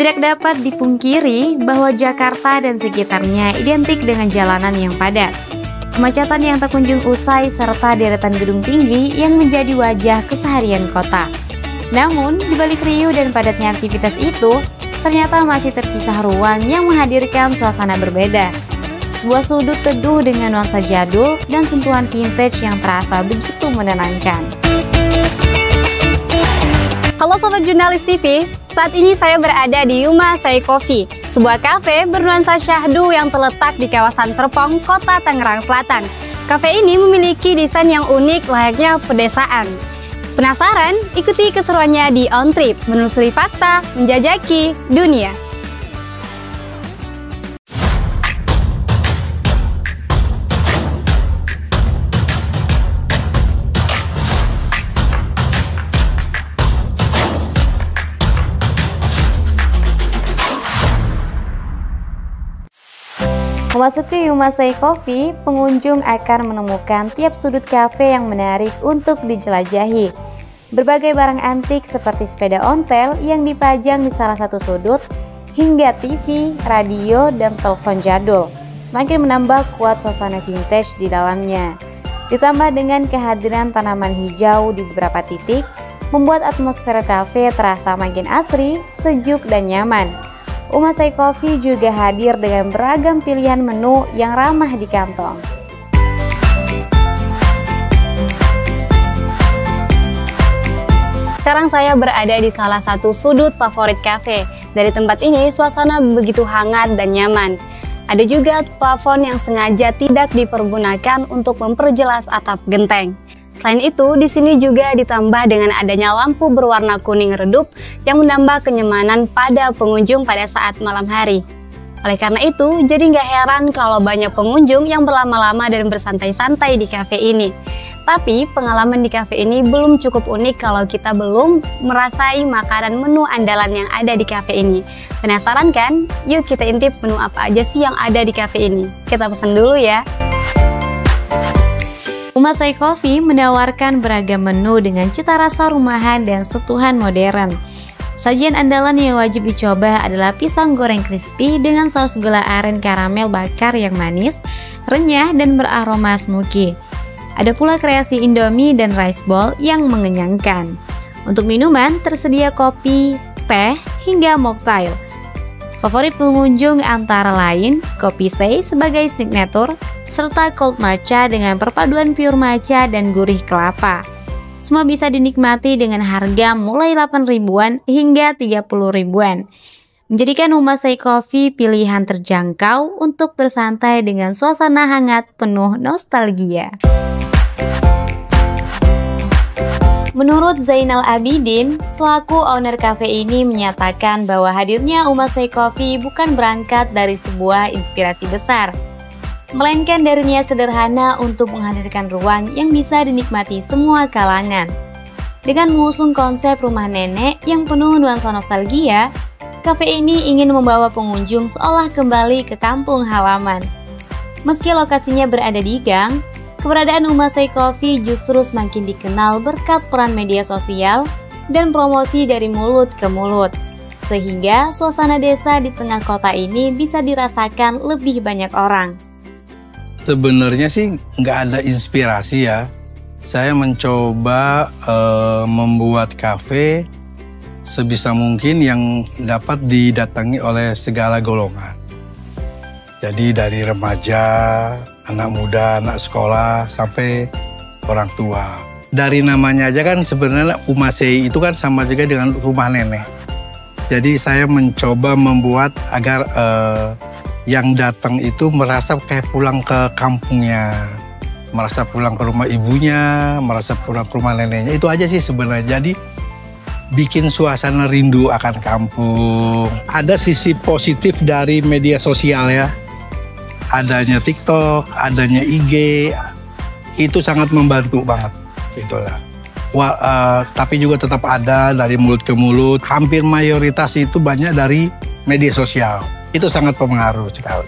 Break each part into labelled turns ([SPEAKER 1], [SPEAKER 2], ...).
[SPEAKER 1] Tidak dapat dipungkiri bahwa Jakarta dan sekitarnya identik dengan jalanan yang padat, kemacetan yang tak kunjung usai, serta deretan gedung tinggi yang menjadi wajah keseharian kota. Namun, di balik riuh dan padatnya aktivitas itu, ternyata masih tersisa ruang yang menghadirkan suasana berbeda. Sebuah sudut teduh dengan nuansa jadul dan sentuhan vintage yang terasa begitu menenangkan.
[SPEAKER 2] Halo Sobat Jurnalis TV, saat ini saya berada di Yumasei Coffee, sebuah kafe bernuansa syahdu yang terletak di kawasan Serpong, Kota Tangerang Selatan. Kafe ini memiliki desain yang unik layaknya pedesaan. Penasaran? Ikuti keseruannya di On Trip, menelusuri fakta, menjajaki dunia.
[SPEAKER 1] Memasuki Yumasei Coffee, pengunjung akan menemukan tiap sudut kafe yang menarik untuk dijelajahi. Berbagai barang antik seperti sepeda ontel yang dipajang di salah satu sudut, hingga TV, radio, dan telepon jadul, semakin menambah kuat suasana vintage di dalamnya. Ditambah dengan kehadiran tanaman hijau di beberapa titik, membuat atmosfer kafe terasa makin asri, sejuk, dan nyaman. Yumasei Coffee juga hadir dengan beragam pilihan menu yang ramah di kantong.
[SPEAKER 2] Sekarang saya berada di salah satu sudut favorit kafe. Dari tempat ini, suasana begitu hangat dan nyaman. Ada juga plafon yang sengaja tidak dipergunakan untuk memperjelas atap genteng. Selain itu, di sini juga ditambah dengan adanya lampu berwarna kuning redup yang menambah kenyamanan pada pengunjung pada saat malam hari. Oleh karena itu, jadi nggak heran kalau banyak pengunjung yang berlama-lama dan bersantai-santai di kafe ini. Tapi, pengalaman di kafe ini belum cukup unik kalau kita belum merasai makanan menu andalan yang ada di kafe ini. Penasaran kan? Yuk kita intip menu apa aja sih yang ada di kafe ini. Kita pesan dulu ya.
[SPEAKER 1] Yumasei Coffee menawarkan beragam menu dengan cita rasa rumahan dan sentuhan modern. Sajian andalan yang wajib dicoba adalah pisang goreng crispy dengan saus gula aren karamel bakar yang manis, renyah, dan beraroma smoky. Ada pula kreasi Indomie dan rice bowl yang mengenyangkan. Untuk minuman, tersedia kopi, teh, hingga mocktail. Favorit pengunjung antara lain kopi sei sebagai signature, serta cold matcha dengan perpaduan pure matcha dan gurih kelapa. Semua bisa dinikmati dengan harga mulai 8 ribuan hingga 30 ribuan. Menjadikan Yumasei Coffee pilihan terjangkau untuk bersantai dengan suasana hangat penuh nostalgia. Menurut Zainal Abidin, selaku owner kafe ini menyatakan bahwa hadirnya Yumasei Coffee bukan berangkat dari sebuah inspirasi besar, melainkan dari niat sederhana untuk menghadirkan ruang yang bisa dinikmati semua kalangan. Dengan mengusung konsep rumah nenek yang penuh nuansa nostalgia, kafe ini ingin membawa pengunjung seolah kembali ke kampung halaman. Meski lokasinya berada di gang, keberadaan Yumasei Coffee justru semakin dikenal berkat peran media sosial dan promosi dari mulut ke mulut, sehingga suasana desa di tengah kota ini bisa dirasakan lebih banyak orang.
[SPEAKER 3] Sebenarnya sih nggak ada inspirasi ya. Saya mencoba membuat kafe sebisa mungkin yang dapat didatangi oleh segala golongan. Jadi dari remaja, anak muda, anak sekolah, sampai orang tua. Dari namanya aja kan sebenarnya Yumasei itu kan sama juga dengan rumah nenek. Jadi saya mencoba membuat agar yang datang itu merasa kayak pulang ke kampungnya, merasa pulang ke rumah ibunya, merasa pulang ke rumah neneknya. Itu aja sih sebenarnya. Jadi bikin suasana rindu akan kampung. Ada sisi positif dari media sosial ya. Adanya TikTok, adanya IG, itu sangat membantu banget. Itulah. Tapi juga tetap ada dari mulut ke mulut. Hampir mayoritas itu banyak dari media sosial. Itu sangat mempengaruhi sekali.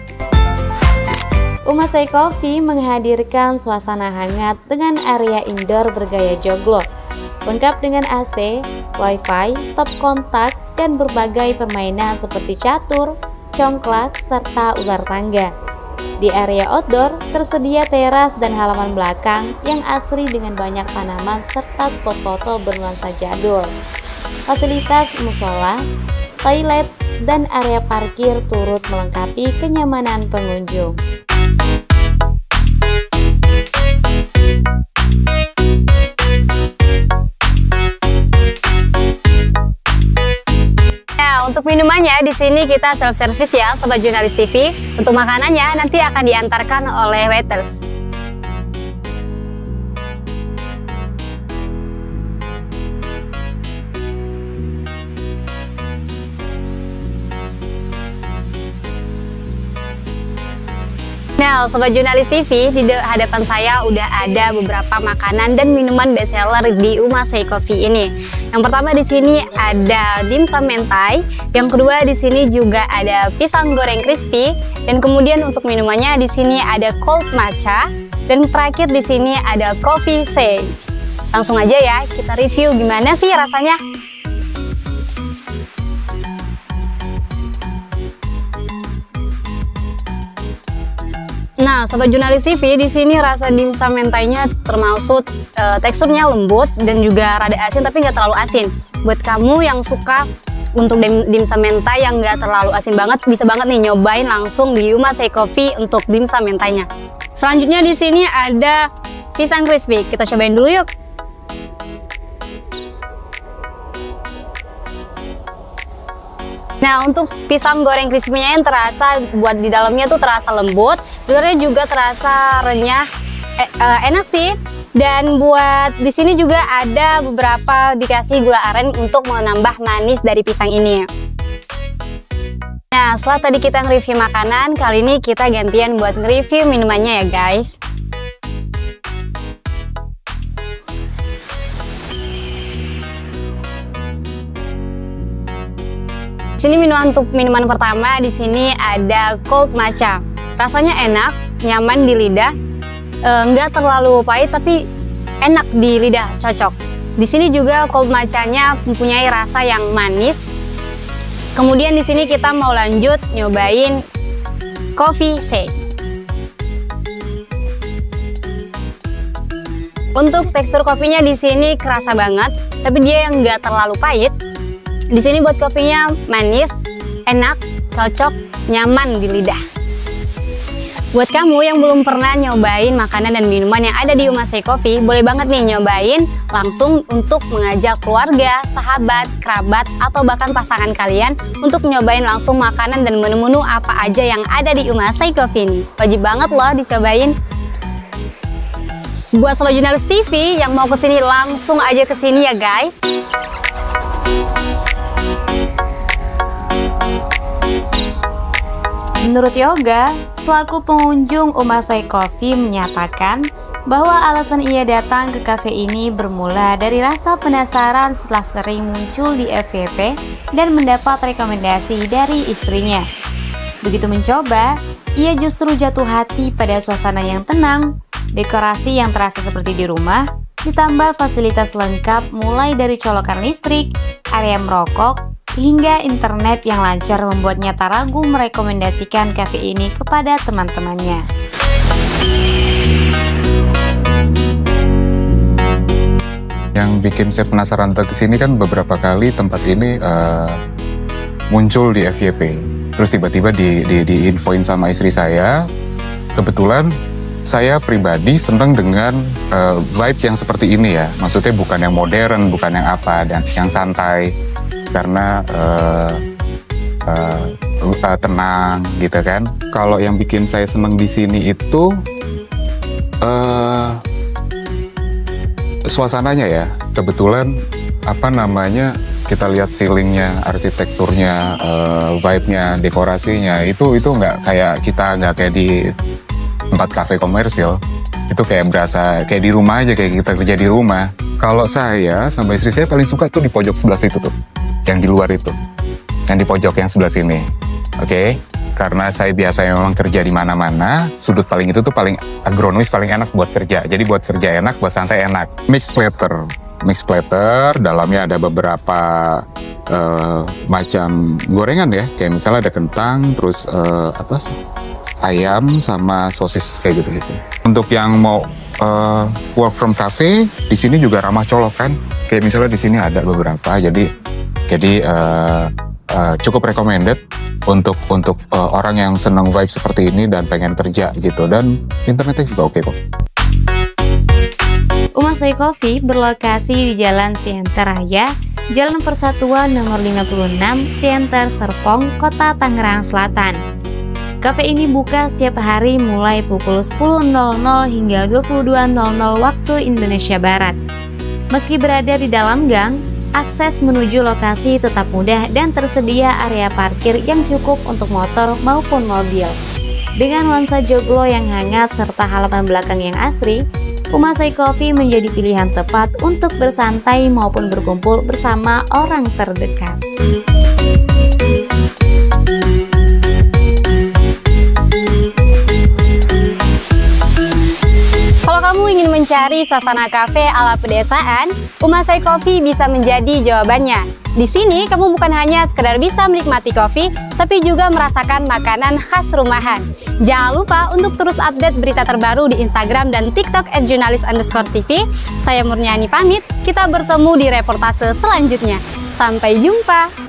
[SPEAKER 1] Yumasei Coffee menghadirkan suasana hangat dengan area indoor bergaya joglo, lengkap dengan AC, Wi-Fi, stop kontak, dan berbagai permainan seperti catur, congklak, serta ular tangga. Di area outdoor, tersedia teras dan halaman belakang yang asri dengan banyak tanaman serta spot foto bernuansa jadul. Fasilitas musola, toilet, dan area parkir turut melengkapi kenyamanan pengunjung.
[SPEAKER 2] Untuk minumannya di sini kita self service ya, Sobat Jurnalis TV. Untuk makanannya nanti akan diantarkan oleh waiters. Nah, Sobat Jurnalis TV, di hadapan saya udah ada beberapa makanan dan minuman bestseller di Umasei Coffee ini. Yang pertama di sini ada dimsum mentai, yang kedua di sini juga ada pisang goreng crispy, dan kemudian untuk minumannya di sini ada cold matcha, dan terakhir di sini ada coffee sei. Langsung aja ya, kita review gimana sih rasanya. Nah, Sobat Jurnalis TV, di sini rasa dimsum mentainya termasuk teksturnya lembut dan juga rada asin tapi nggak terlalu asin. Buat kamu yang suka untuk dimsum mentai yang nggak terlalu asin banget, bisa banget nih nyobain langsung di Umasei Coffee untuk dimsum mentainya. Selanjutnya di sini ada pisang crispy. Kita cobain dulu yuk. Nah, untuk pisang goreng crispy-nya yang terasa buat di dalamnya tuh terasa lembut, luarnya juga terasa renyah, enak sih. Dan buat di sini juga ada beberapa dikasih gula aren untuk menambah manis dari pisang ini. Nah, setelah tadi kita nge-review makanan, kali ini kita gantian buat nge-review minumannya ya guys. Sini untuk minuman pertama di sini ada cold matcha. Rasanya enak, nyaman di lidah, nggak terlalu pahit tapi enak di lidah, cocok. Di sini juga cold matchanya mempunyai rasa yang manis. Kemudian di sini kita mau lanjut nyobain coffee sei. Untuk tekstur kopinya di sini kerasa banget, tapi dia yang nggak terlalu pahit. Di sini buat kopinya manis, enak, cocok, nyaman di lidah. Buat kamu yang belum pernah nyobain makanan dan minuman yang ada di Umasei Coffee, boleh banget nih nyobain langsung untuk mengajak keluarga, sahabat, kerabat, atau bahkan pasangan kalian untuk nyobain langsung makanan dan menu-menu apa aja yang ada di Umasei Coffee ini. Wajib banget loh dicobain. Buat Sobat Jurnalis TV yang mau kesini langsung aja kesini ya guys.
[SPEAKER 1] Menurut Yoga, selaku pengunjung Umasei Coffee menyatakan bahwa alasan ia datang ke kafe ini bermula dari rasa penasaran setelah sering muncul di FYP dan mendapat rekomendasi dari istrinya. Begitu mencoba, ia justru jatuh hati pada suasana yang tenang, dekorasi yang terasa seperti di rumah, ditambah fasilitas lengkap mulai dari colokan listrik, area merokok, hingga internet yang lancar membuatnya tak ragu merekomendasikan kafe ini kepada teman-temannya.
[SPEAKER 4] Yang bikin saya penasaran untuk kesini kan beberapa kali tempat ini muncul di FYP. Terus tiba-tiba diinfoin sama istri saya. Kebetulan saya pribadi senang dengan vibe yang seperti ini ya. Maksudnya bukan yang modern, bukan yang apa, dan yang santai. Karena tenang gitu kan. Kalau yang bikin saya senang di sini itu suasananya ya. Kebetulan apa namanya, kita lihat ceilingnya, arsitekturnya, vibe-nya, dekorasinya itu nggak kayak di tempat kafe komersil. Itu kayak berasa kayak di rumah aja, kayak kita kerja di rumah. Kalau saya sama istri saya paling suka tuh di pojok sebelah situ tuh. Yang di luar itu, yang di pojok yang sebelah sini, oke? Karena saya biasanya memang kerja di mana-mana, sudut paling itu tuh paling agronomis, paling enak buat kerja. Jadi buat kerja enak, buat santai enak. Mixed platter, mix platter, dalamnya ada beberapa macam gorengan ya, kayak misalnya ada kentang, terus ayam sama sosis kayak gitu. Untuk yang mau work from cafe, di sini juga ramah colok kan, kayak misalnya di sini ada beberapa, jadi cukup recommended untuk orang yang senang vibe seperti ini dan pengen kerja gitu, dan internetnya juga oke kok.
[SPEAKER 1] Umasoi Coffee berlokasi di Jalan Sienter Raya, Jalan Persatuan nomor 56, Sienter Serpong, Kota Tangerang Selatan. Kafe ini buka setiap hari mulai pukul 10.00 hingga 22.00 waktu Indonesia Barat. Meski berada di dalam gang, akses menuju lokasi tetap mudah dan tersedia area parkir yang cukup untuk motor maupun mobil. Dengan nuansa joglo yang hangat serta halaman belakang yang asri, Umasoi Coffee menjadi pilihan tepat untuk bersantai maupun berkumpul bersama orang terdekat.
[SPEAKER 2] Kalau kamu ingin mencari suasana kafe ala pedesaan, Umasoi Coffee bisa menjadi jawabannya. Di sini kamu bukan hanya sekedar bisa menikmati kopi, tapi juga merasakan makanan khas rumahan. Jangan lupa untuk terus update berita terbaru di Instagram dan TikTok @jurnalis_tv. Saya Murniani pamit, kita bertemu di reportase selanjutnya. Sampai jumpa!